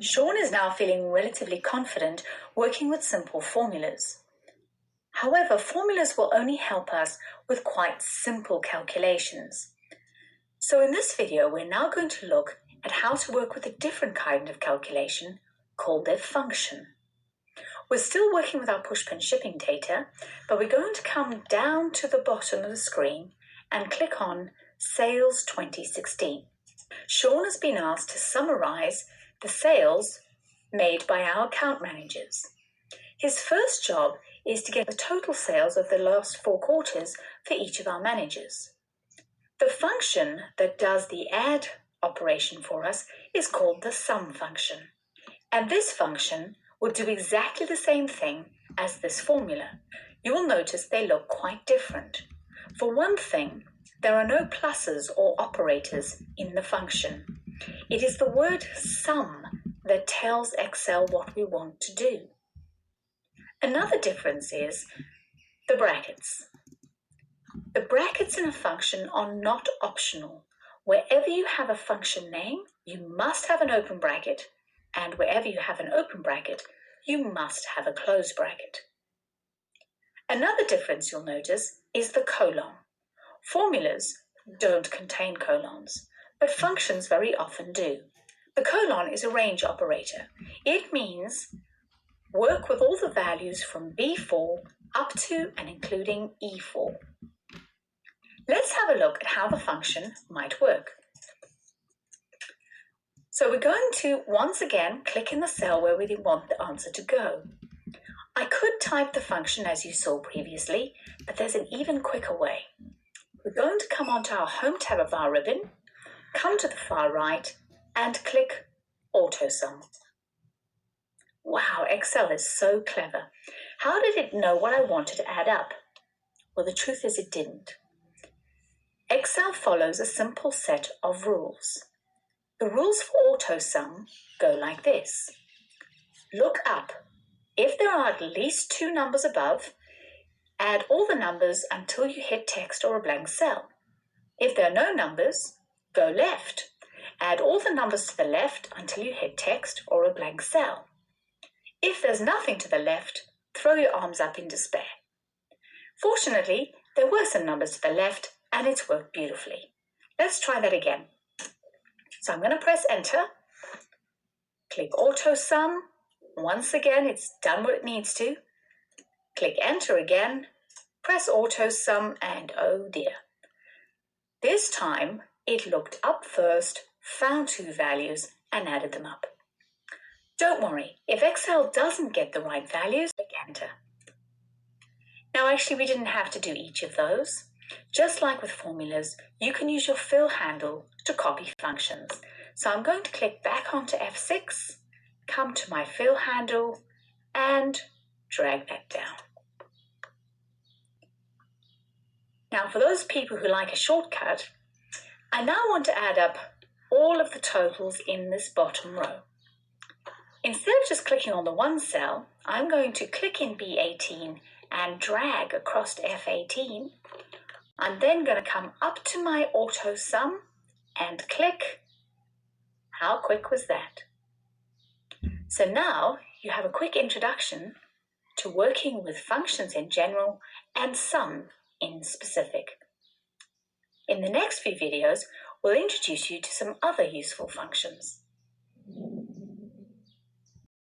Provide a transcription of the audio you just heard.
Sean is now feeling relatively confident working with simple formulas. However, formulas will only help us with quite simple calculations. So in this video, we're now going to look at how to work with a different kind of calculation called a function. We're still working with our pushpin shipping data, but we're going to come down to the bottom of the screen and click on Sales 2016. Sean has been asked to summarize the sales made by our account managers. His first job is to get the total sales of the last 4 quarters for each of our managers. The function that does the add operation for us is called the sum function. And this function will do exactly the same thing as this formula. You will notice they look quite different. For one thing, there are no pluses or operators in the function. It is the word sum that tells Excel what we want to do. Another difference is the brackets. The brackets in a function are not optional. Wherever you have a function name, you must have an open bracket, and wherever you have an open bracket, you must have a closed bracket. Another difference you'll notice is the colon. Formulas don't contain colons, but functions very often do. The colon is a range operator. It means work with all the values from B4 up to and including E4. Let's have a look at how the function might work. So we're going to, once again, click in the cell where we want the answer to go. I could type the function as you saw previously, but there's an even quicker way. We're going to come onto our Home tab of our ribbon, come to the far right, and click Autosum. Wow, Excel is so clever. How did it know what I wanted to add up? Well, the truth is it didn't. Excel follows a simple set of rules. The rules for Autosum go like this. Look up. If there are at least 2 numbers above, add all the numbers until you hit text or a blank cell. If there are no numbers, go left. Add all the numbers to the left until you hit text or a blank cell. If there's nothing to the left, throw your arms up in despair. Fortunately, there were some numbers to the left and it's worked beautifully. Let's try that again. So I'm going to press enter, click Autosum. Once again, it's done what it needs to. Click enter again, press Autosum, and oh dear. This time, it looked up first, found 2 values, and added them up. Don't worry, if Excel doesn't get the right values, click enter. Now actually, we didn't have to do each of those. Just like with formulas, you can use your fill handle to copy functions. So I'm going to click back onto F6, come to my fill handle, and drag that down. Now for those people who like a shortcut, I now want to add up all of the totals in this bottom row. Instead of just clicking on the one cell, I'm going to click in B18 and drag across to F18. I'm then going to come up to my Autosum and click. How quick was that? So now you have a quick introduction to working with functions in general and sum in specific. In the next few videos, we'll introduce you to some other useful functions.